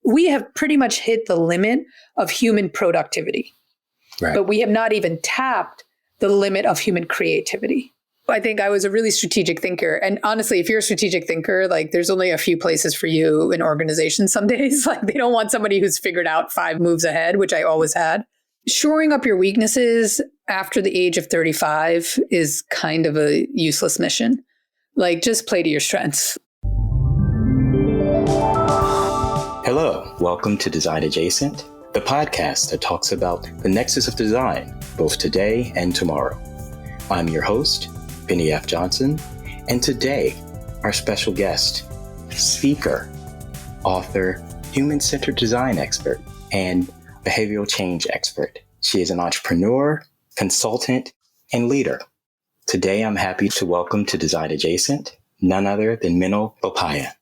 we have pretty much hit the limit of human productivity, Right. but we have not even tapped the limit of human creativity. I think I was a really strategic thinker. And honestly, if you're a strategic thinker, like there's only a few places for you in organizations some days. Like they don't want somebody who's figured out 5 moves ahead, which I always had. Shoring up your weaknesses after the age of 35 is kind of a useless mission. Like just play to your strengths. Hello, welcome to Design Adjacent, the podcast that talks about the nexus of design, both today and tomorrow. I'm your host, Penny F. Johnson, and today, our special guest, speaker, author, human-centered design expert, and behavioral change expert. She is an entrepreneur, consultant, and leader. Today, I'm happy to welcome to Design Adjacent none other than Minal Bopaiah.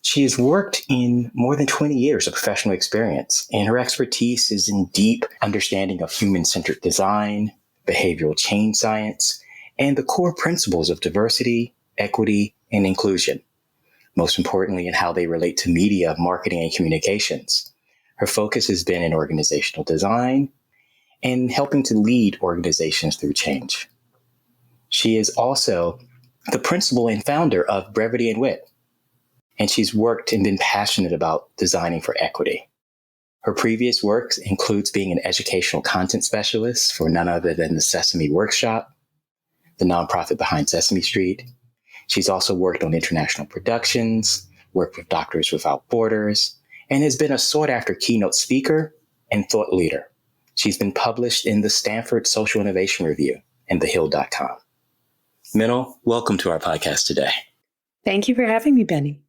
She has worked in more than 20 years of professional experience, and her expertise is in deep understanding of human-centered design, behavioral change science, and the core principles of diversity, equity, and inclusion. Most importantly, in how they relate to media, marketing, and communications. Her focus has been in organizational design and helping to lead organizations through change. She is also the principal and founder of Brevity and Wit, and she's worked and been passionate about designing for equity. Her previous work includes being an educational content specialist for none other than the Sesame Workshop, the nonprofit behind Sesame Street. She's also worked on international productions, worked with Doctors Without Borders, and has been a sought-after keynote speaker and thought leader. She's been published in the Stanford Social Innovation Review and thehill.com. Minal, welcome to our podcast today. Thank you for having me, Benny.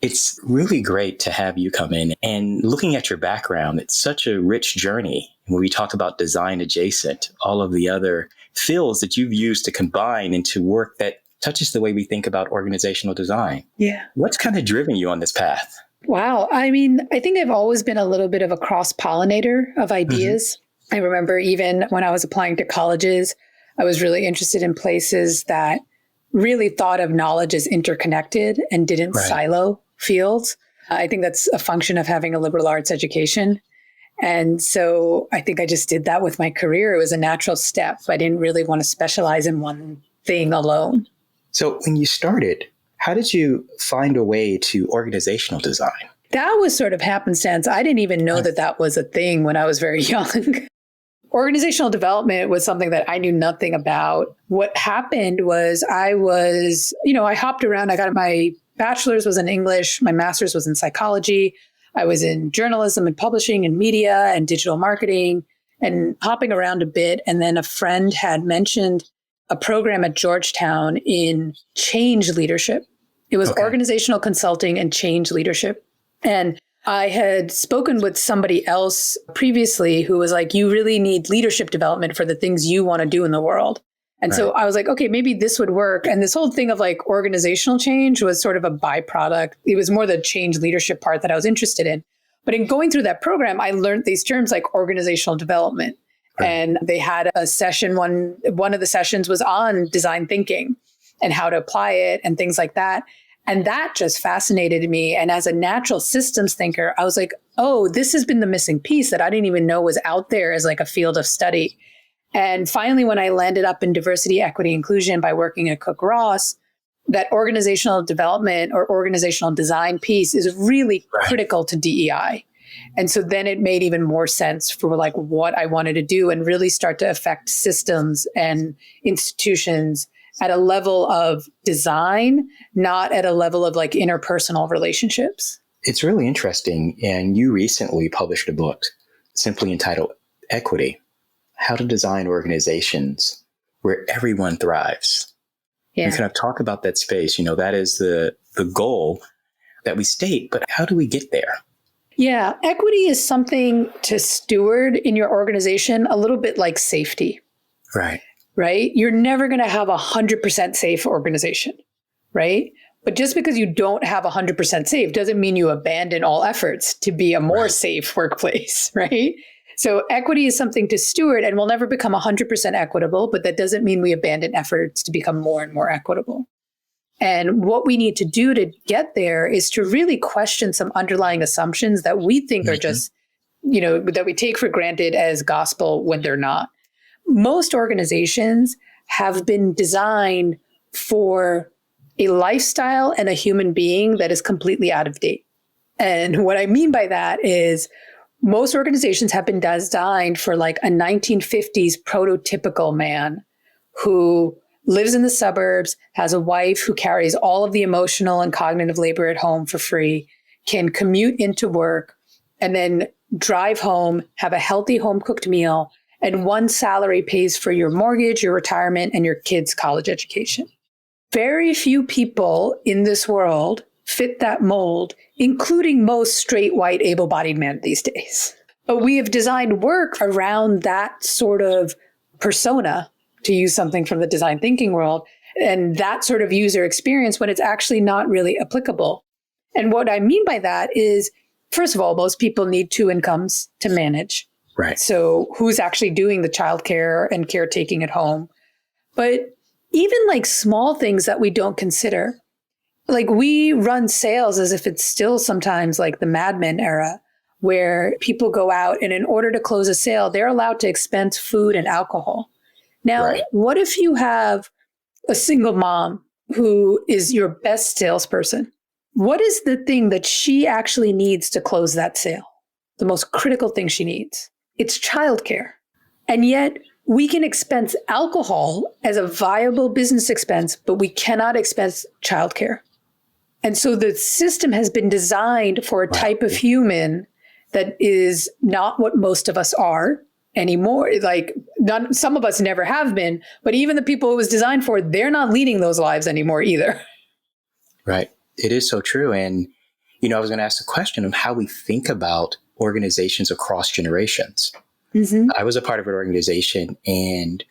It's really great to have you come in, and looking at your background, it's such a rich journey. When we talk about design adjacent, all of the other fields that you've used to combine into work that touches the way we think about organizational design. Yeah. What's kind of driven you on this path? Wow. I mean, I think I've always been a little bit of a cross-pollinator of ideas. I remember even when I was applying to colleges, I was really interested in places that really thought of knowledge as interconnected and didn't silo fields. I think that's a function of having a liberal arts education. And so I think I just did that with my career. It was a natural step. I didn't really want to specialize in one thing alone. So when you started, how did you find a way to organizational design? That was sort of happenstance. I didn't even know that that was a thing when I was very young. Organizational development was something that I knew nothing about. What happened was I hopped around. I got my bachelor's was in English. My master's was in psychology. I was in journalism and publishing and media and digital marketing and hopping around a bit. And then a friend had mentioned a program at Georgetown in change leadership. It was organizational consulting and change leadership. And I had spoken with somebody else previously who was like, you really need leadership development for the things you want to do in the world. And so I was like, okay, maybe this would work. And this whole thing of like organizational change was sort of a byproduct. It was more the change leadership part that I was interested in. But in going through that program, I learned these terms like organizational development. And they had a session, one of the sessions was on design thinking and how to apply it and things like that. And that just fascinated me. And as a natural systems thinker, I was like, oh, this has been the missing piece that I didn't even know was out there as like a field of study. And finally, when I landed up in diversity, equity, inclusion by working at Cook Ross, that organizational development or organizational design piece is really critical to DEI. And so then it made even more sense for like what I wanted to do and really start to affect systems and institutions at a level of design, not at a level of like interpersonal relationships. It's really interesting. And you recently published a book simply entitled Equity: How to Design Organizations Where Everyone Thrives. Yeah. And kind of talk about that space. You know, that is the goal that we state, but how do we get there? Yeah, equity is something to steward in your organization, a little bit like safety. Right? You're never going to have 100% safe organization, right? But just because you don't have 100% safe doesn't mean you abandon all efforts to be a more safe workplace, right? So equity is something to steward, and we'll never become 100% equitable, but that doesn't mean we abandon efforts to become more and more equitable. And what we need to do to get there is to really question some underlying assumptions that we think are just, that we take for granted as gospel when they're not. Most organizations have been designed for a lifestyle and a human being that is completely out of date. And what I mean by that is most organizations have been designed for like a 1950s prototypical man who lives in the suburbs, has a wife who carries all of the emotional and cognitive labor at home for free, can commute into work, and then drive home, have a healthy home-cooked meal, and one salary pays for your mortgage, your retirement, and your kids' college education. Very few people in this world fit that mold, including most straight, white, able-bodied men these days. But we have designed work around that sort of persona, to use something from the design thinking world, and that sort of user experience when it's actually not really applicable. And what I mean by that is, first of all, most people need two incomes to manage. Right. So who's actually doing the childcare and caretaking at home? But even like small things that we don't consider, like we run sales as if it's still sometimes like the Mad Men era, where people go out and in order to close a sale, they're allowed to expense food and alcohol. Now, What if you have a single mom who is your best salesperson? What is the thing that she actually needs to close that sale? The most critical thing she needs? It's childcare. And yet we can expense alcohol as a viable business expense, but we cannot expense childcare. And so the system has been designed for a type of human that is not what most of us are anymore. Like some of us never have been, but even the people it was designed for, they're not leading those lives anymore either. Right. It is so true. And, I was going to ask the question of how we think about organizations across generations. Mm-hmm. I was a part of an organization and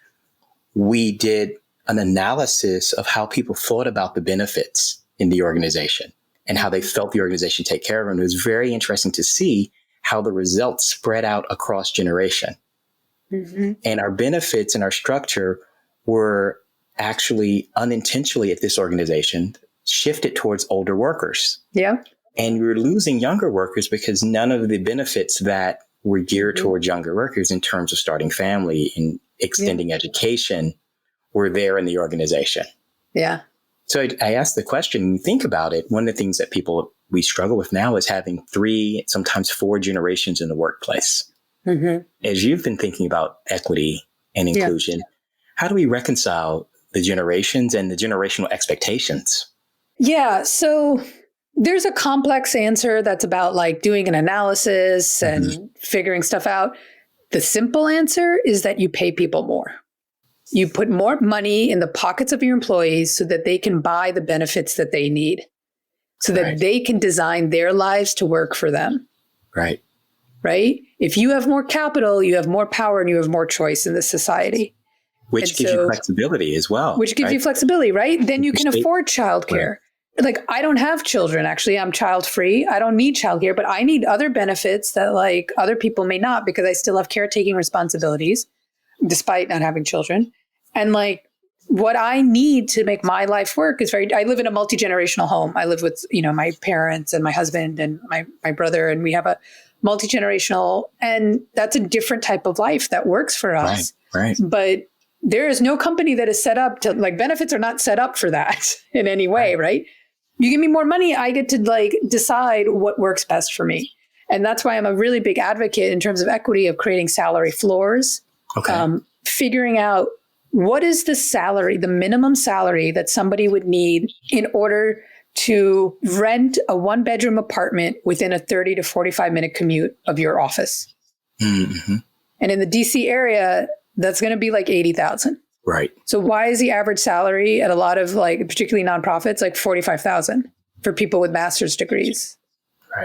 we did an analysis of how people thought about the benefits in the organization and how they felt the organization take care of them. It was very interesting to see how the results spread out across generation. Mm-hmm. And our benefits and our structure were actually unintentionally at this organization shifted towards older workers. Yeah. And we were losing younger workers because none of the benefits that were geared towards younger workers in terms of starting family and extending education were there in the organization. Yeah. So I asked the question, you think about it, one of the things that we struggle with now is having 3, sometimes 4 generations in the workplace. Mm-hmm. As you've been thinking about equity and inclusion, how do we reconcile the generations and the generational expectations? Yeah. So there's a complex answer that's about like doing an analysis and figuring stuff out. The simple answer is that you pay people more. You put more money in the pockets of your employees so that they can buy the benefits that they need, so that they can design their lives to work for them. Right. Right? If you have more capital, you have more power and you have more choice in this society. Which gives you flexibility as well. Which gives you flexibility, right? Then you can afford childcare. Right. Like I don't have children, actually. I'm child free. I don't need childcare, but I need other benefits that like other people may not because I still have caretaking responsibilities despite not having children. And like what I need to make my life work is I live in a multi-generational home. I live with, my parents and my husband and my brother, and we have a multi-generational, and that's a different type of life that works for us. Right. But there is no company that is set up to like benefits are not set up for that in any way. Right. You give me more money, I get to like decide what works best for me. And that's why I'm a really big advocate in terms of equity of creating salary floors, figuring out what is the salary, the minimum salary that somebody would need in order to rent a 1-bedroom apartment within a 30 to 45-minute commute of your office. Mm-hmm. And in the DC area, that's going to be like $80,000. Right. So why is the average salary at a lot of like, particularly nonprofits, like $45,000 for people with master's degrees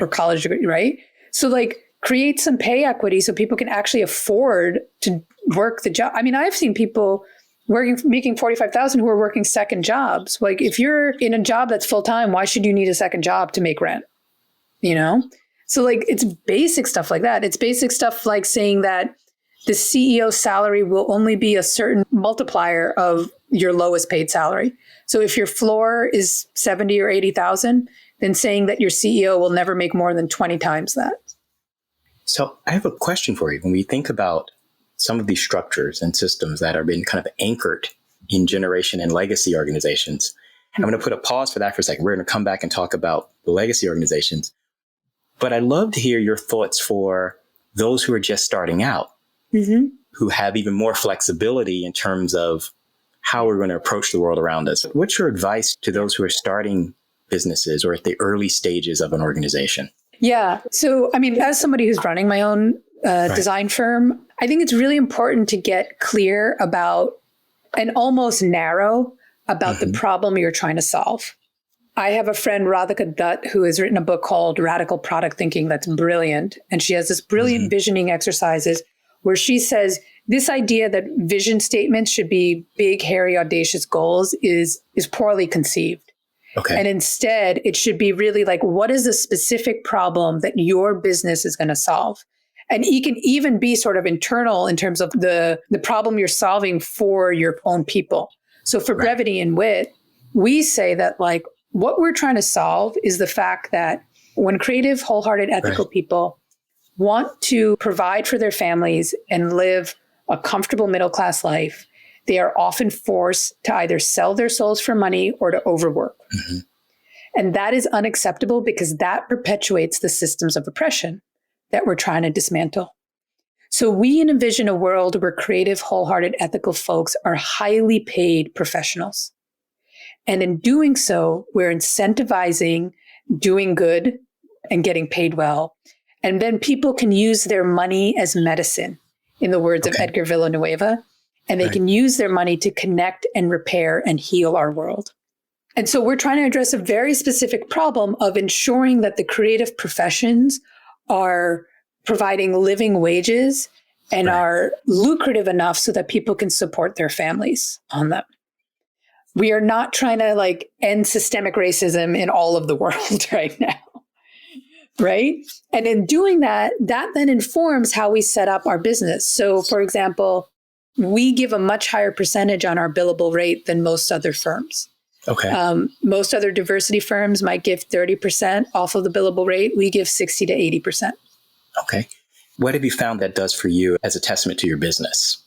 or college degree, right? So like create some pay equity so people can actually afford to work the job. I mean, I've seen people making $45,000 who are working second jobs. Like if you're in a job that's full time, why should you need a second job to make rent? So like it's basic stuff like that. It's basic stuff like saying that the CEO salary will only be a certain multiplier of your lowest paid salary. So if your floor is 70 or 80,000, then saying that your CEO will never make more than 20 times that. So I have a question for you. When we think about some of these structures and systems that are being kind of anchored in generation and legacy organizations, I'm going to put a pause for that for a second. We're going to come back and talk about the legacy organizations. But I'd love to hear your thoughts for those who are just starting out, who have even more flexibility in terms of how we're going to approach the world around us. What's your advice to those who are starting businesses or at the early stages of an organization? Yeah. So, I mean, as somebody who's running my own design firm, I think it's really important to get clear about and almost narrow about the problem you're trying to solve. I have a friend, Radhika Dutt, who has written a book called Radical Product Thinking that's brilliant. And she has this brilliant visioning exercises where she says this idea that vision statements should be big, hairy, audacious goals is poorly conceived. Okay. And instead, it should be really like, what is the specific problem that your business is going to solve? And it can even be sort of internal in terms of the problem you're solving for your own people. So for Brevity and Wit, we say that like what we're trying to solve is the fact that when creative, wholehearted, ethical people want to provide for their families and live a comfortable middle-class life, they are often forced to either sell their souls for money or to overwork. And that is unacceptable because that perpetuates the systems of oppression that we're trying to dismantle. So we envision a world where creative, wholehearted, ethical folks are highly paid professionals. And in doing so, we're incentivizing doing good and getting paid well. And then people can use their money as medicine, in the words of Edgar Villanueva. And they can use their money to connect and repair and heal our world. And so we're trying to address a very specific problem of ensuring that the creative professions are providing living wages and are lucrative enough so that people can support their families on them. We are not trying to like end systemic racism in all of the world right now. Right? And in doing that, that then informs how we set up our business. So for example, we give a much higher percentage on our billable rate than most other firms. Most other diversity firms might give 30% off of the billable rate. We give 60 to 80%. Okay. What have you found that does for you as a testament to your business?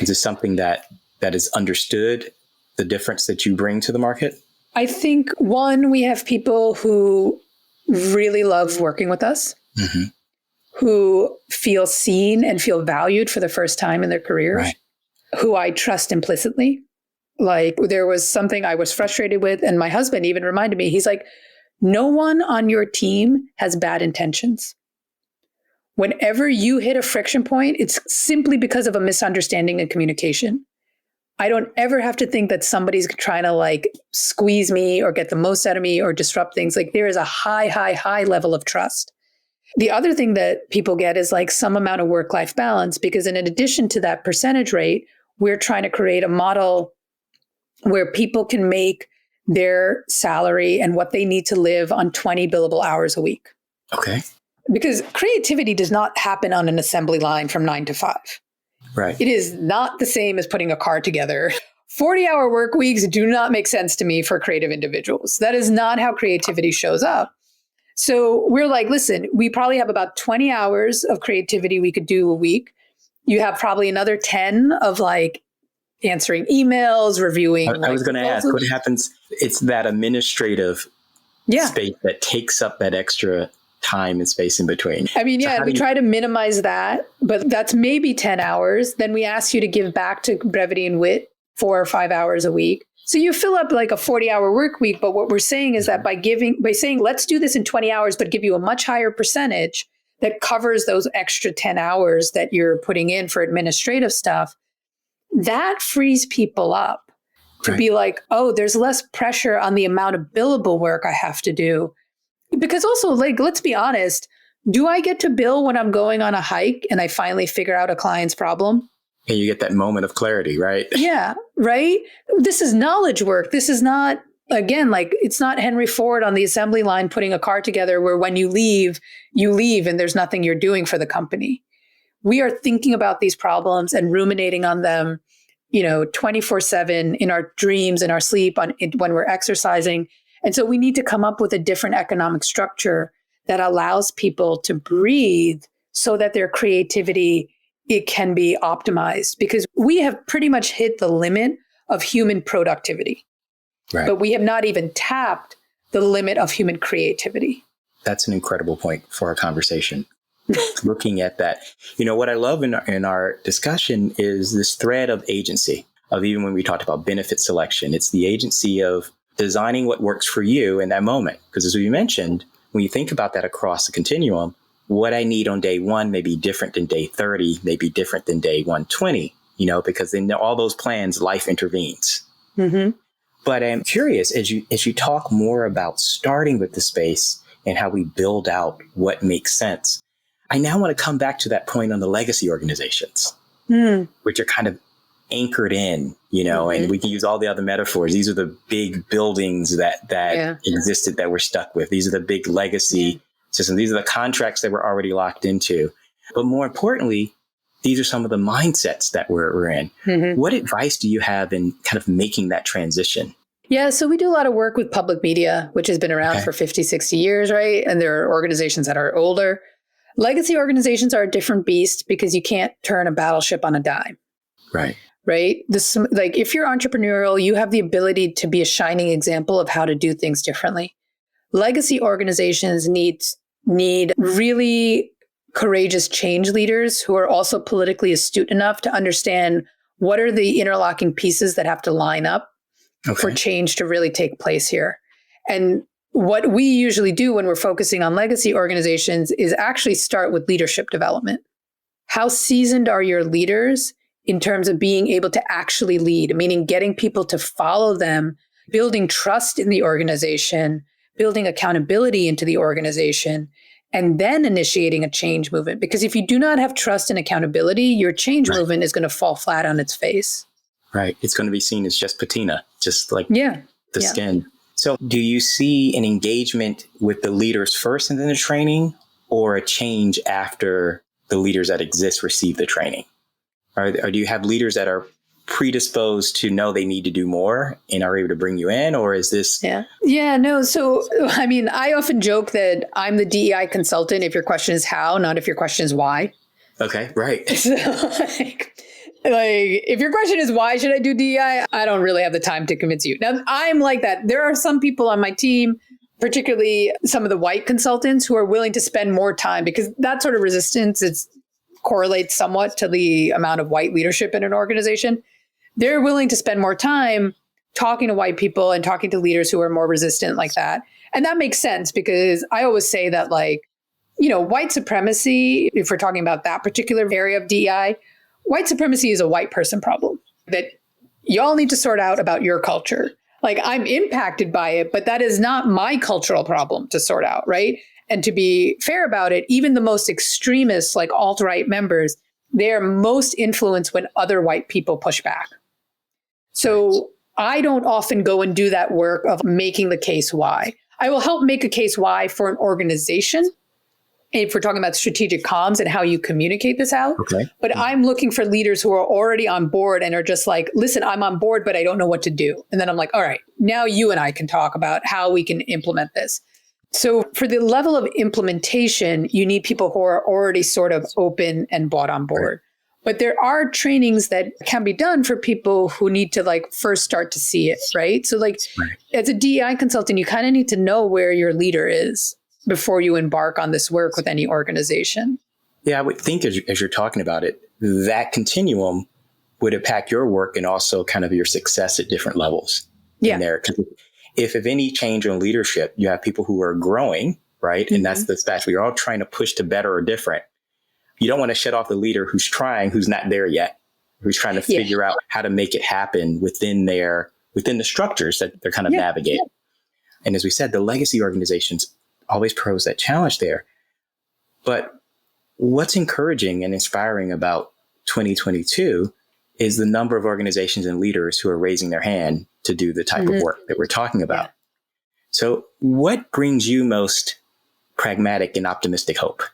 Is this something that is understood, the difference that you bring to the market? I think, one, we have people who really love working with us, who feel seen and feel valued for the first time in their careers, who I trust implicitly. Like there was something I was frustrated with, and my husband even reminded me, he's like, no one on your team has bad intentions. Whenever you hit a friction point, it's simply because of a misunderstanding in communication. I don't ever have to think that somebody's trying to like squeeze me or get the most out of me or disrupt things. Like there is a high level of trust. The other thing that people get is like some amount of work-life balance, because in addition to that percentage rate, we're trying to create a model where people can make their salary and what they need to live on 20 billable hours a week. Okay. Because creativity does not happen on an assembly line from 9 to 5. Right. It is not the same as putting a car together. 40-hour work weeks do not make sense to me for creative individuals. That is not how creativity shows up. So we're like, listen, we probably have about 20 hours of creativity we could do a week. You have probably another 10 of like answering emails, reviewing. I was going to ask, what happens? It's that administrative space that takes up that extra time and space in between. I mean, we try to minimize that, but that's maybe 10 hours. Then we ask you to give back to Brevity and Wit 4 or 5 hours a week. So you fill up like a 40-hour work week. But what we're saying is that by saying, let's do this in 20 hours, but give you a much higher percentage that covers those extra 10 hours that you're putting in for administrative stuff, that frees people up to be like, oh, there's less pressure on the amount of billable work I have to do. Because also, like, let's be honest, do I get to bill when I'm going on a hike and I finally figure out a client's problem? And you get that moment of clarity, right? Yeah, right? This is knowledge work. This is not, again, like, it's not Henry Ford on the assembly line putting a car together where when you leave and there's nothing you're doing for the company. We are thinking about these problems and ruminating on them 24/7 in our dreams, in our sleep, when we're exercising. And so we need to come up with a different economic structure that allows people to breathe so that their creativity, it can be optimized, because we have pretty much hit the limit of human productivity, Right. but we have not even tapped the limit of human creativity. That's an incredible point for our conversation. Looking at that, what I love in our discussion is this thread of agency, of even when we talked about benefit selection, it's the agency of designing what works for you in that moment. Because as we mentioned, when you think about that across the continuum, what I need on day 1 may be different than day 30, may be different than day 120, because in all those plans, life intervenes. Mm-hmm. But I'm curious, as you talk more about starting with the space and how we build out what makes sense, I now want to come back to that point on the legacy organizations, which are kind of anchored in, and we can use all the other metaphors. These are the big buildings that existed that we're stuck with. These are the big legacy systems. These are the contracts that we're already locked into. But more importantly, these are some of the mindsets that we're in. Mm-hmm. What advice do you have in kind of making that transition? Yeah, so we do a lot of work with public media, which has been around for 50, 60 years, right? And there are organizations that are older. Legacy organizations are a different beast because you can't turn a battleship on a dime. Right. Right? If you're entrepreneurial, you have the ability to be a shining example of how to do things differently. Legacy organizations need really courageous change leaders who are also politically astute enough to understand what are the interlocking pieces that have to line up for change to really take place here. And what we usually do when we're focusing on legacy organizations is actually start with leadership development. How seasoned are your leaders in terms of being able to actually lead, meaning getting people to follow them, building trust in the organization, building accountability into the organization, and then initiating a change movement. Because if you do not have trust and accountability, your change movement is going to fall flat on its face. Right. It's going to be seen as just patina, just like the skin. So do you see an engagement with the leaders first and then the training, or a change after the leaders that exist receive the training? Or do you have leaders that are predisposed to know they need to do more and are able to bring you in? Or is this? No. So, I often joke that I'm the DEI consultant if your question is how, not if your question is why. Okay, right. So if your question is why should I do DEI, I don't really have the time to convince you. Now, I'm like that. There are some people on my team, particularly some of the white consultants, who are willing to spend more time, because that sort of resistance, correlates somewhat to the amount of white leadership in an organization. They're willing to spend more time talking to white people and talking to leaders who are more resistant like that. And that makes sense, because I always say that, white supremacy, if we're talking about that particular area of DEI, white supremacy is a white person problem that y'all need to sort out about your culture. I'm impacted by it, but that is not my cultural problem to sort out, right? And to be fair about it, even the most extremists, like alt-right members, they are most influenced when other white people push back. So I don't often go and do that work of making the case why. I will help make a case why for an organization, if we're talking about strategic comms and how you communicate this out. But I'm looking for leaders who are already on board and are just like, listen, I'm on board, but I don't know what to do. And then I'm like, all right, now you and I can talk about how we can implement this. So for the level of implementation, you need people who are already sort of open and bought on board. But there are trainings that can be done for people who need to first start to see it, right? So as a DEI consultant, you kind of need to know where your leader is before you embark on this work with any organization. Yeah, I would think as you're talking about it, that continuum would impact your work and also kind of your success at different levels in there. If any change in leadership, you have people who are growing, right? And that's the stats. We're all trying to push to better or different. You don't want to shut off the leader who's trying, who's not there yet, who's trying to figure out how to make it happen within the structures that they're kind of navigating. And as we said, the legacy organizations always pose that challenge there. But what's encouraging and inspiring about 2022 is the number of organizations and leaders who are raising their hand to do the type of work that we're talking about. So what brings you most pragmatic and optimistic hope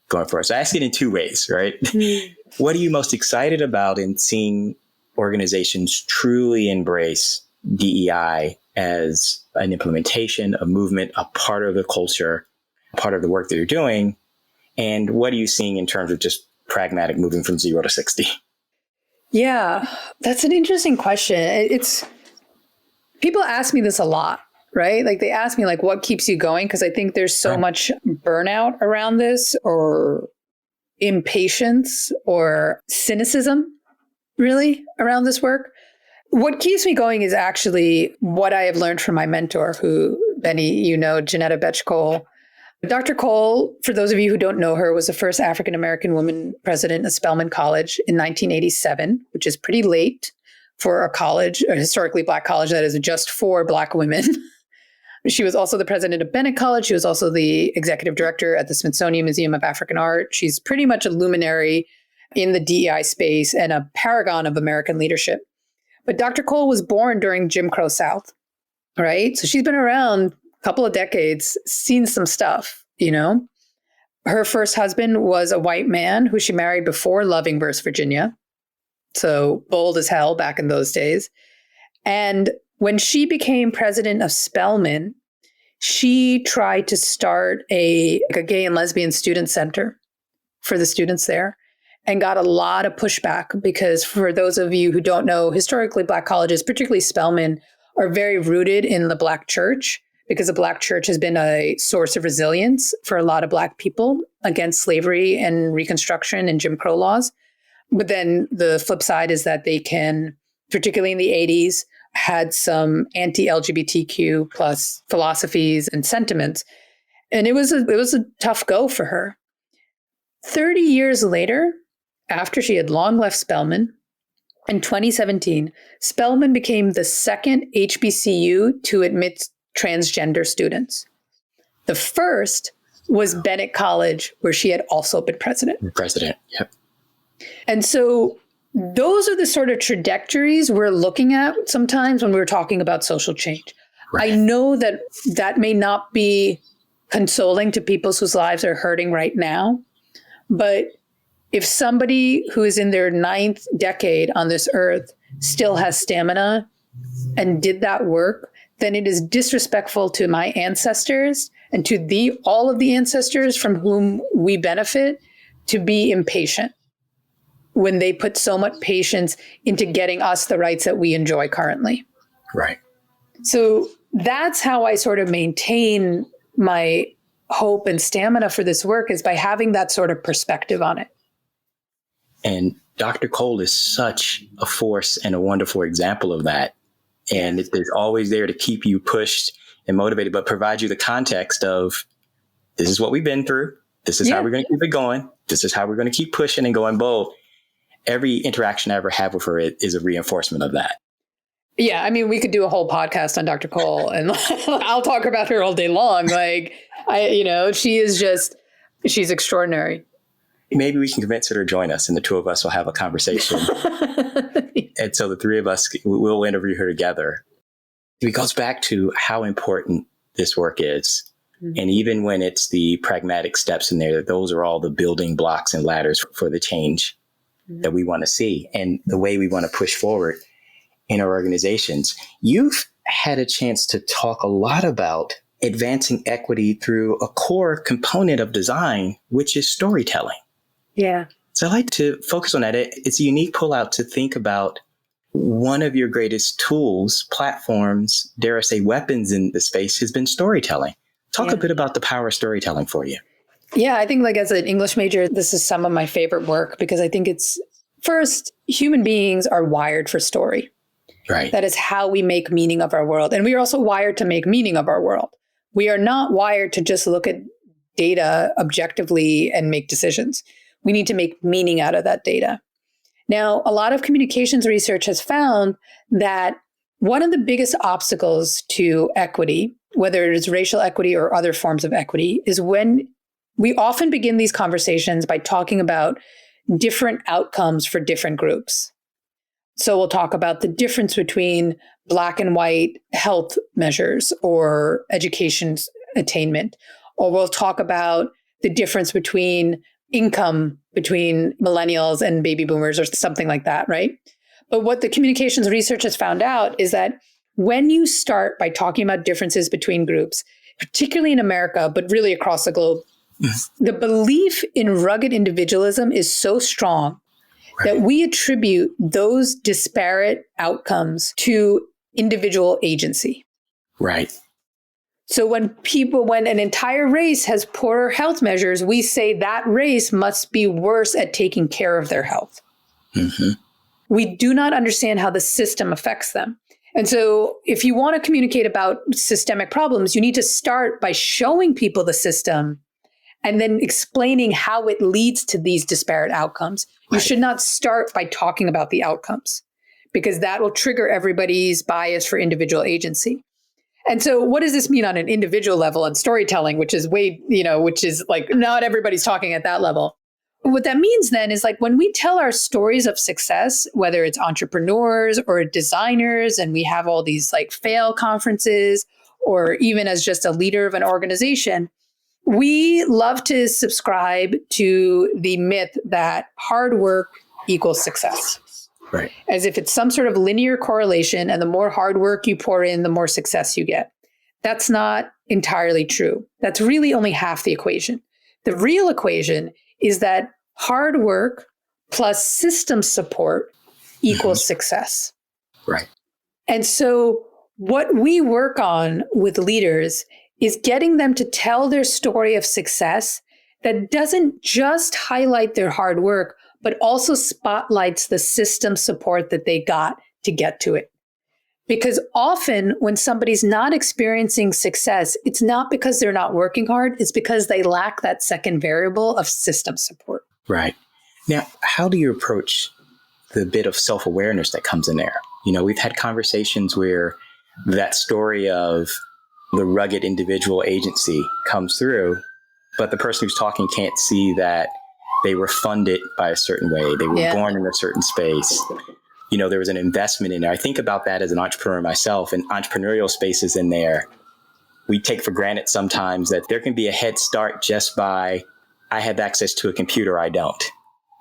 going forward? So I ask it in two ways, right? What are you most excited about in seeing organizations truly embrace DEI as an implementation, a movement, a part of the culture, part of the work that you're doing? And what are you seeing in terms of just pragmatic moving from 0 to 60? Yeah, that's an interesting question. It's people ask me this a lot, right? Like they ask me like, what keeps you going? Because I think there's so much burnout around this, or impatience or cynicism really around this work. What keeps me going is actually what I have learned from my mentor, who, Benny, you know, Janetta Betch-Cole. Dr. Cole, for those of you who don't know her, was the first African-American woman president of Spelman College in 1987, which is pretty late for a college, a historically Black college that is just for Black women. She was also the president of Bennett College. She was also the executive director at the Smithsonian Museum of African Art. She's pretty much a luminary in the DEI space and a paragon of American leadership. But Dr. Cole was born during Jim Crow South, right? So she's been around a couple of decades, seen some stuff, you know? Her first husband was a white man who she married before loving West Virginia. So bold as hell back in those days. And when she became president of Spelman, she tried to start a gay and lesbian student center for the students there, and got a lot of pushback because, for those of you who don't know, historically Black colleges, particularly Spelman, are very rooted in the Black church, because the Black church has been a source of resilience for a lot of Black people against slavery and Reconstruction and Jim Crow laws. But then the flip side is that they can, particularly in the 80s, had some anti-LGBTQ plus philosophies and sentiments. And it was a tough go for her. 30 years later, after she had long left Spelman, in 2017, Spelman became the second HBCU to admit transgender students. The first was Bennett College, where she had also been president. Yep. And so those are the sort of trajectories we're looking at sometimes when we're talking about social change. Right. I know that that may not be consoling to people whose lives are hurting right now, but if somebody who is in their 9th decade on this earth still has stamina and did that work, then it is disrespectful to my ancestors and to all of the ancestors from whom we benefit to be impatient when they put so much patience into getting us the rights that we enjoy currently. Right. So that's how I sort of maintain my hope and stamina for this work, is by having that sort of perspective on it. And Dr. Cole is such a force and a wonderful example of that. And it's always there to keep you pushed and motivated, but provide you the context of, this is what we've been through. This is how we're going to keep it going. This is how we're going to keep pushing and going bold. Every interaction I ever have with her is a reinforcement of that. Yeah, I mean, we could do a whole podcast on Dr. Cole, and I'll talk about her all day long. Like, she's extraordinary. Maybe we can convince her to join us, and the two of us will have a conversation. And so the three of us will interview her together. It goes back to how important this work is. Mm-hmm. And even when it's the pragmatic steps in there, those are all the building blocks and ladders for the change that we want to see and the way we want to push forward in our organizations. You've had a chance to talk a lot about advancing equity through a core component of design, which is storytelling. Yeah. So I'd like to focus on that. It's a unique pullout to think about one of your greatest tools, platforms, dare I say weapons in the space has been storytelling. Talk a bit about the power of storytelling for you. Yeah, I think like as an English major, this is some of my favorite work because I think it's, first, human beings are wired for story. Right. That is how we make meaning of our world. And we are also wired to make meaning of our world. We are not wired to just look at data objectively and make decisions. We need to make meaning out of that data. Now, a lot of communications research has found that one of the biggest obstacles to equity, whether it is racial equity or other forms of equity, is when we often begin these conversations by talking about different outcomes for different groups. So we'll talk about the difference between Black and white health measures or education attainment, or we'll talk about the difference between income between millennials and baby boomers or something like that, right? But what the communications research has found out is that when you start by talking about differences between groups, particularly in America, but really across the globe, the belief in rugged individualism is so strong that we attribute those disparate outcomes to individual agency. Right. So when an entire race has poorer health measures, we say that race must be worse at taking care of their health. Mm-hmm. We do not understand how the system affects them. And so if you want to communicate about systemic problems, you need to start by showing people the system and then explaining how it leads to these disparate outcomes. You should not start by talking about the outcomes, because that will trigger everybody's bias for individual agency. And so what does this mean on an individual level and storytelling, which is which is like not everybody's talking at that level. What that means then is like when we tell our stories of success, whether it's entrepreneurs or designers, and we have all these like fail conferences, or even as just a leader of an organization, we love to subscribe to the myth that hard work equals success. Right. As if it's some sort of linear correlation, and the more hard work you pour in, the more success you get. That's not entirely true. That's really only half the equation. The real equation is that hard work plus system support equals success. Right. And so what we work on with leaders is getting them to tell their story of success that doesn't just highlight their hard work, but also spotlights the system support that they got to get to it. Because often when somebody's not experiencing success, it's not because they're not working hard, it's because they lack that second variable of system support. Right. Now, how do you approach the bit of self-awareness that comes in there? We've had conversations where that story of the rugged individual agency comes through, but the person who's talking can't see that they were funded by a certain way. They were born in a certain space. There was an investment in there. I think about that as an entrepreneur myself, and entrepreneurial spaces in there. We take for granted sometimes that there can be a head start just by, I have access to a computer, I don't.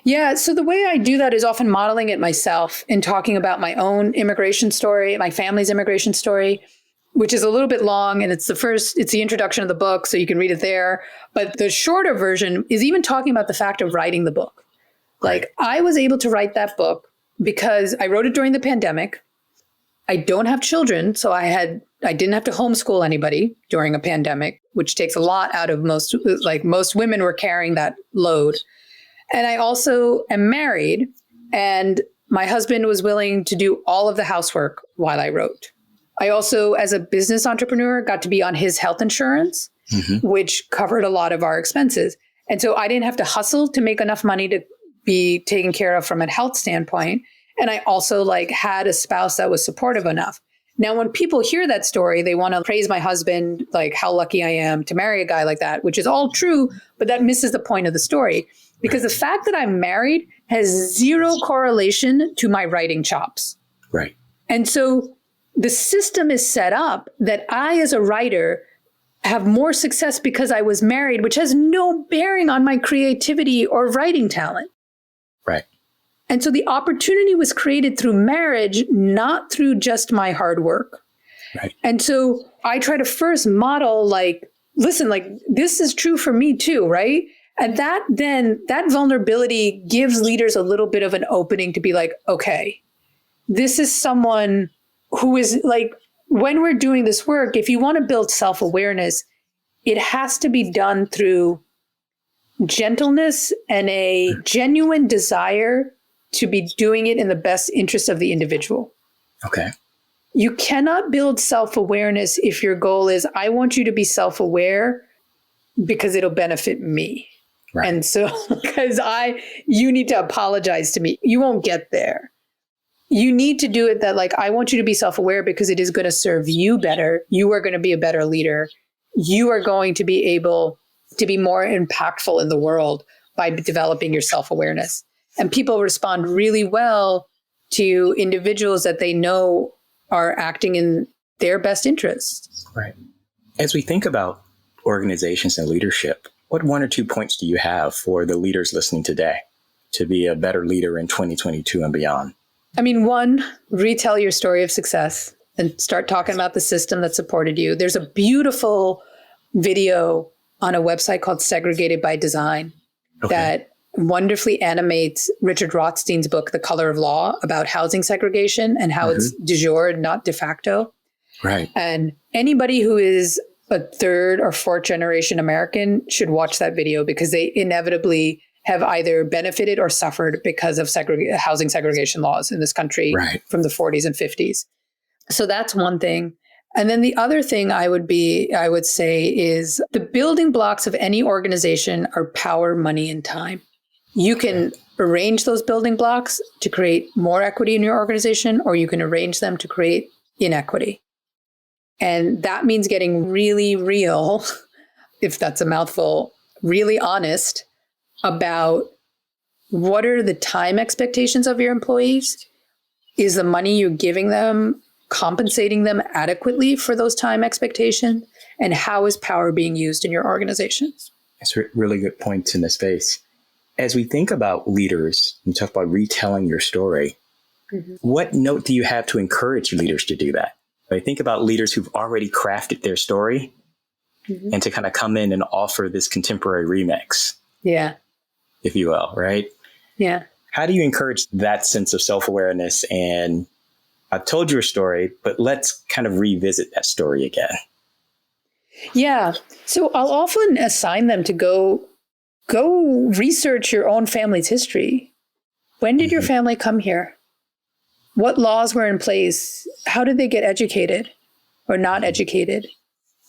Yeah. So the way I do that is often modeling it myself and talking about my own immigration story, my family's immigration story, which is a little bit long, and it's the introduction of the book, so you can read it there. But the shorter version is even talking about the fact of writing the book. Like, I was able to write that book because I wrote it during the pandemic. I don't have children, so I didn't have to homeschool anybody during a pandemic, which takes a lot out of most women were carrying that load. And I also am married, and my husband was willing to do all of the housework while I wrote. I also, as a business entrepreneur, got to be on his health insurance, which covered a lot of our expenses. And so I didn't have to hustle to make enough money to be taken care of from a health standpoint. And I also had a spouse that was supportive enough. Now, when people hear that story, they want to praise my husband, like how lucky I am to marry a guy like that, which is all true, but that misses the point of the story. Because the fact that I'm married has zero correlation to my writing chops. Right. And so the system is set up that I, as a writer, have more success because I was married, which has no bearing on my creativity or writing talent. Right. And so the opportunity was created through marriage, not through just my hard work. Right. And so I try to first model, listen, this is true for me too, right? And that vulnerability gives leaders a little bit of an opening to be like, okay, this is someone who is when we're doing this work, if you want to build self-awareness, it has to be done through gentleness and a genuine desire to be doing it in the best interest of the individual. Okay. You cannot build self-awareness if your goal is, I want you to be self-aware because it'll benefit me. Right. And so, because you need to apologize to me. You won't get there. You need to do it that I want you to be self-aware because it is going to serve you better. You are going to be a better leader. You are going to be able to be more impactful in the world by developing your self-awareness. And people respond really well to individuals that they know are acting in their best interests. Right. As we think about organizations and leadership, what 1 or 2 points do you have for the leaders listening today to be a better leader in 2022 and beyond? I mean, one, retell your story of success and start talking about the system that supported you. There's a beautiful video on a website called Segregated by Design that wonderfully animates Richard Rothstein's book, The Color of Law, about housing segregation and how it's de jure, not de facto. Right. And anybody who is a third or fourth generation American should watch that video because they inevitably have either benefited or suffered because of housing segregation laws in this country from the 40s and 50s. So that's one thing. And then the other thing I would say is the building blocks of any organization are power, money, and time. You can arrange those building blocks to create more equity in your organization, or you can arrange them to create inequity. And that means getting really real, if that's a mouthful, really honest about what are the time expectations of your employees? Is the money you're giving them compensating them adequately for those time expectations? And how is power being used in your organization? That's really good points in this space. As we think about leaders, you talk about retelling your story. What note do you have to encourage leaders to do that? I think about leaders who've already crafted their story and to kind of come in and offer this contemporary remix. Yeah. If you will, right? Yeah. How do you encourage that sense of self-awareness? And I've told you a story, but let's kind of revisit that story again. Yeah. So I'll often assign them to go research your own family's history. When did your family come here? What laws were in place? How did they get educated or not educated?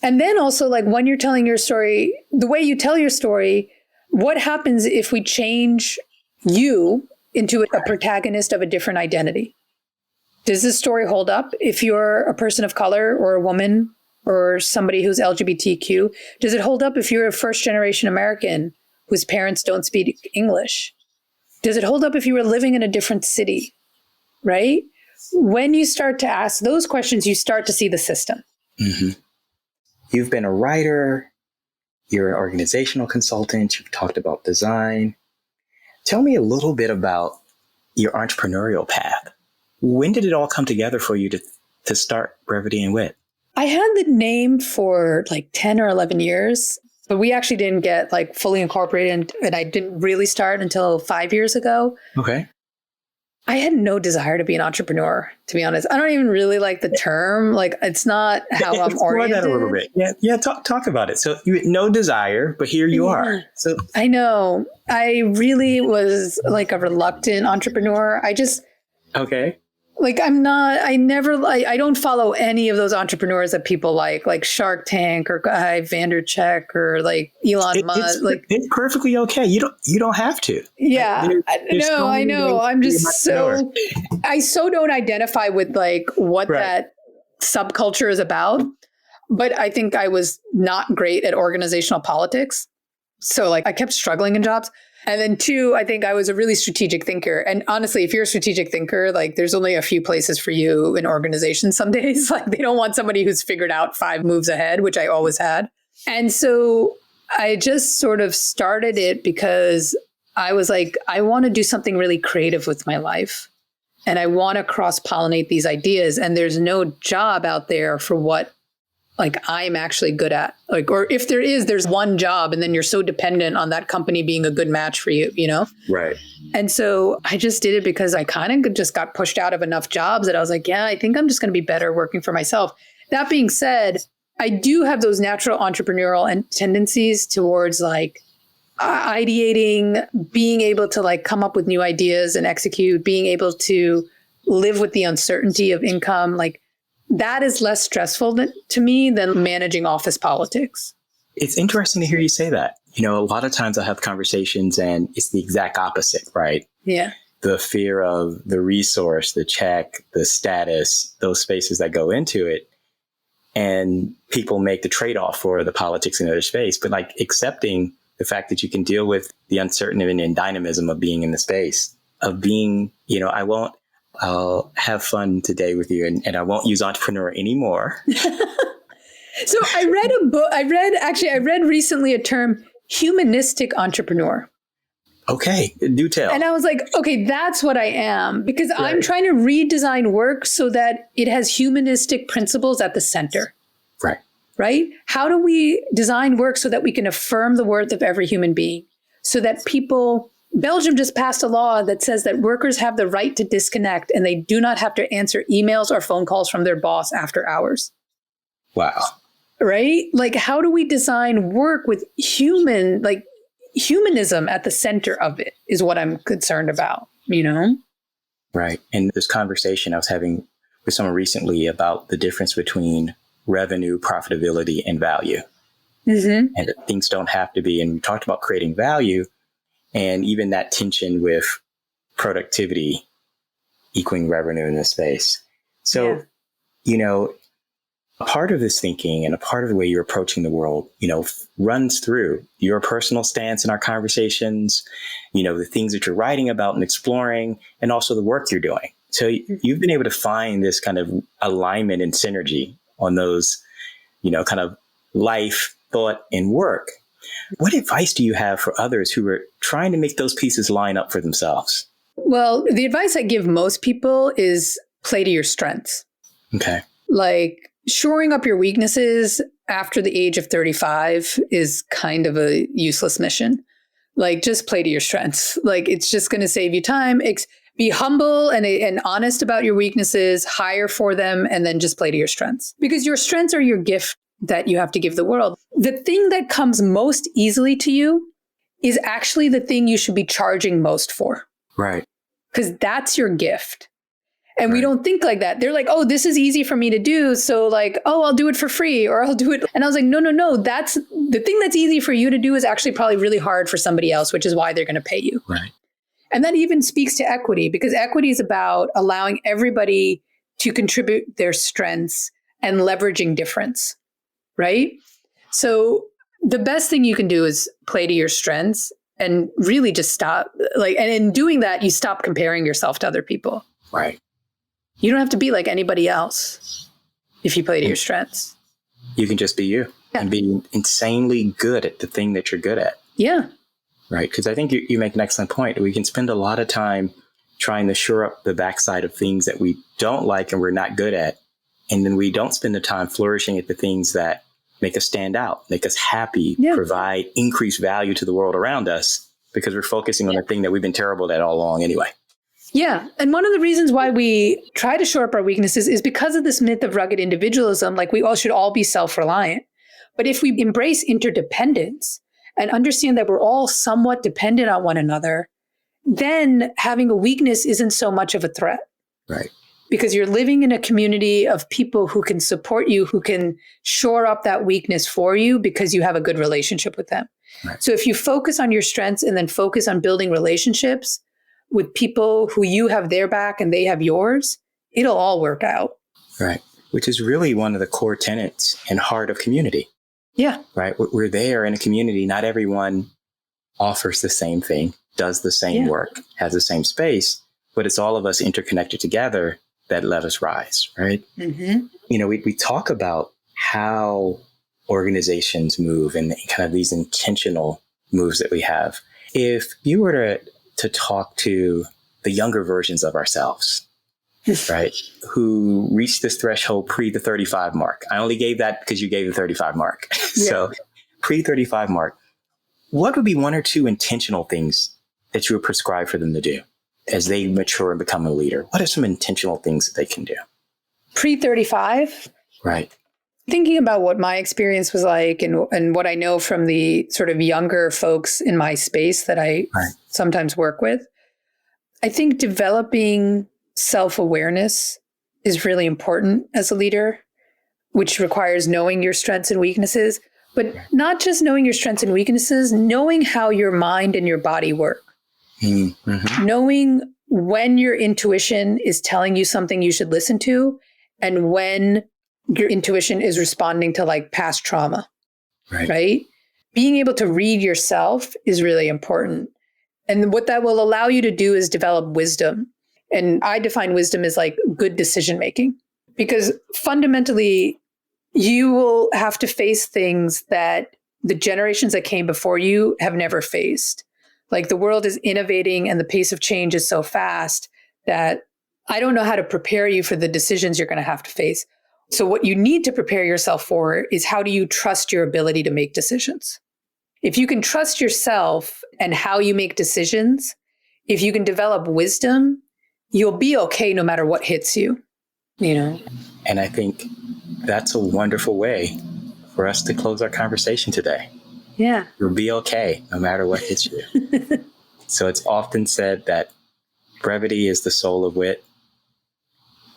And then also, like, when you're telling your story, the way you tell your story, what happens if we change you into a protagonist of a different identity? Does this story hold up if you're a person of color or a woman or somebody who's LGBTQ? Does it hold up if you're a first generation American whose parents don't speak English? Does it hold up if you were living in a different city? Right? When you start to ask those questions, you start to see the system. You've been a writer. You're an organizational consultant. You've talked about design. Tell me a little bit about your entrepreneurial path. When did it all come together for you to start Brevity and Wit? I had the name for like 10 or 11 years, but we actually didn't get like fully incorporated, and I didn't really start until 5 years ago. Okay. I had no desire to be an entrepreneur, to be honest. I don't even really like the term. Like, it's not how I'm oriented. That a little bit. Yeah. Talk about it. So you had no desire, but here you are. So I know. I really was like a reluctant entrepreneur. Like, I don't follow any of those entrepreneurs that people like Shark Tank or Guy Vandercheck or like Elon Musk. It's perfectly okay. You don't have to. Yeah, I know. I'm just I don't identify with like what that subculture is about. But I think I was not great at organizational politics. So like I kept struggling in jobs. And then 2, I think I was a really strategic thinker. And honestly, if you're a strategic thinker, like there's only a few places for you in organizations some days. Like they don't want somebody who's figured out 5 moves ahead, which I always had. And so I just sort of started it because I was like, I want to do something really creative with my life. And I want to cross-pollinate these ideas. And there's no job out there for what like I'm actually good at, like, or if there is, there's one job and then you're so dependent on that company being a good match for you, you know? Right. And so I just did it because I kind of just got pushed out of enough jobs that I was like, yeah, I think I'm just going to be better working for myself. That being said, I do have those natural entrepreneurial and tendencies towards like ideating, being able to like come up with new ideas and execute, being able to live with the uncertainty of income. Like, that is less stressful to me than managing office politics. It's interesting to hear you say that. You know, a lot of times I have conversations and it's the exact opposite, right? Yeah. The fear of the resource, the check, the status, those spaces that go into it. And people make the trade-off for the politics in their space, but like accepting the fact that you can deal with the uncertainty and dynamism of being in the space, of being, you know, I'll have fun today with you and I won't use entrepreneur anymore. So I read a book. I read recently a term, humanistic entrepreneur. Okay, do tell. And I was like, okay, that's what I am, because I'm trying to redesign work so that it has humanistic principles at the center. Right. Right? How do we design work so that we can affirm the worth of every human being? So that Belgium just passed a law that says that workers have the right to disconnect and they do not have to answer emails or phone calls from their boss after hours. Wow. Right? Like, how do we design work with humanism at the center of it is what I'm concerned about, Right. And this conversation I was having with someone recently about the difference between revenue, profitability, and value. Mm-hmm. And that things don't have to be. And we talked about creating value and even that tension with productivity equaling revenue in this space. So, a part of this thinking and a part of the way you're approaching the world, runs through your personal stance in our conversations, the things that you're writing about and exploring, and also the work you're doing. So you've been able to find this kind of alignment and synergy on those, kind of life, thought, and work. What advice do you have for others who are trying to make those pieces line up for themselves? Well, the advice I give most people is play to your strengths. Okay. Like, shoring up your weaknesses after the age of 35 is kind of a useless mission. Like, just play to your strengths. Like, it's just going to save you time. Be humble and honest about your weaknesses, hire for them, and then just play to your strengths. Because your strengths are your gift that you have to give the world. The thing that comes most easily to you is actually the thing you should be charging most for. Right. Because that's your gift. And we don't think like that. They're like, oh, this is easy for me to do. So like, oh, I'll do it for free or I'll do it. And I was like, no. That's the thing that's easy for you to do is actually probably really hard for somebody else, which is why they're going to pay you. Right. And that even speaks to equity, because equity is about allowing everybody to contribute their strengths and leveraging difference. Right. So the best thing you can do is play to your strengths and really just stop. And in doing that, you stop comparing yourself to other people. Right. You don't have to be like anybody else if you play to your strengths. You can just be you and be insanely good at the thing that you're good at. Yeah. Right. Because I think you make an excellent point. We can spend a lot of time trying to shore up the backside of things that we don't like and we're not good at. And then we don't spend the time flourishing at the things that make us stand out, make us happy, provide increased value to the world around us, because we're focusing on the thing that we've been terrible at all along anyway. Yeah. And one of the reasons why we try to shore up our weaknesses is because of this myth of rugged individualism. Like, we all should all be self-reliant. But if we embrace interdependence and understand that we're all somewhat dependent on one another, then having a weakness isn't so much of a threat. Right. Because you're living in a community of people who can support you, who can shore up that weakness for you because you have a good relationship with them. Right. So if you focus on your strengths and then focus on building relationships with people who you have their back and they have yours, it'll all work out. Right. Which is really one of the core tenets and heart of community. Yeah. Right. We're there in a community. Not everyone offers the same thing, does the same work, has the same space, but it's all of us interconnected together that let us rise. Right. Mm-hmm. We talk about how organizations move and kind of these intentional moves that we have. If you were to talk to the younger versions of ourselves, right, who reached this threshold pre the 35 mark. I only gave that because you gave the 35 mark. Yeah. So pre 35 mark, what would be one or two intentional things that you would prescribe for them to do as they mature and become a leader? What are some intentional things that they can do? Pre 35? Right. Thinking about what my experience was like and what I know from the sort of younger folks in my space that I sometimes work with, I think developing self-awareness is really important as a leader, which requires knowing your strengths and weaknesses, but not just knowing your strengths and weaknesses, knowing how your mind and your body work. Mm-hmm. Knowing when your intuition is telling you something you should listen to and when your intuition is responding to like past trauma, right? Being able to read yourself is really important. And what that will allow you to do is develop wisdom. And I define wisdom as like good decision making, because fundamentally you will have to face things that the generations that came before you have never faced. Like the world is innovating and the pace of change is so fast that I don't know how to prepare you for the decisions you're going to have to face. So what you need to prepare yourself for is how do you trust your ability to make decisions? If you can trust yourself and how you make decisions, if you can develop wisdom, you'll be okay no matter what hits you, you know? And I think that's a wonderful way for us to close our conversation today. Yeah. You'll be okay no matter what hits you. So it's often said that brevity is the soul of wit.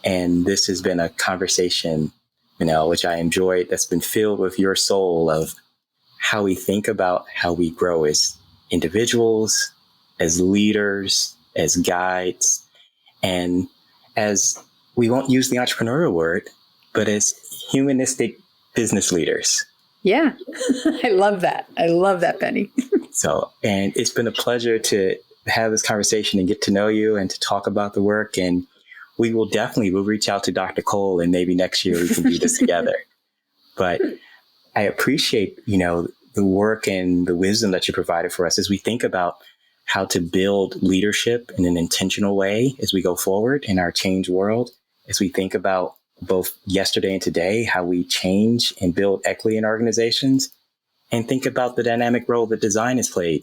And this has been a conversation, Minal, which I enjoyed, that's been filled with your soul of how we think about how we grow as individuals, as leaders, as guides, and as, we won't use the entrepreneurial word, but as humanistic business leaders. Yeah, I love that. I love that, Benny. So, and it's been a pleasure to have this conversation and get to know you and to talk about the work. And we'll reach out to Dr. Cole, and maybe next year we can do this together. But I appreciate, the work and the wisdom that you provided for us as we think about how to build leadership in an intentional way as we go forward in our change world, as we think about both yesterday and today, how we change and build equity in organizations, and think about the dynamic role that design has played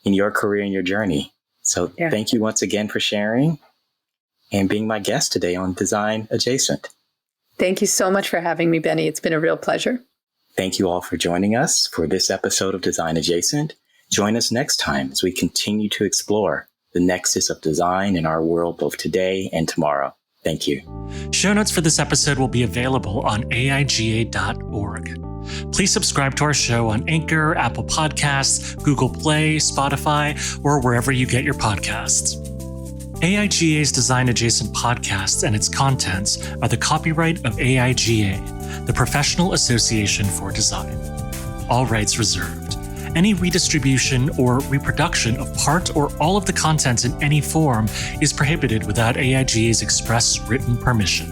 in your career and your journey. So Thank you once again for sharing and being my guest today on Design Adjacent. Thank you so much for having me, Benny. It's been a real pleasure. Thank you all for joining us for this episode of Design Adjacent. Join us next time as we continue to explore the nexus of design in our world both today and tomorrow. Thank you. Show notes for this episode will be available on aiga.org. Please subscribe to our show on Anchor, Apple Podcasts, Google Play, Spotify, or wherever you get your podcasts. AIGA's Design Adjacent podcast and its contents are the copyright of AIGA, the Professional Association for Design. All rights reserved. Any redistribution or reproduction of part or all of the content in any form is prohibited without AIGA's express written permission.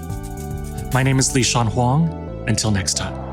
My name is Li Shan Huang. Until next time.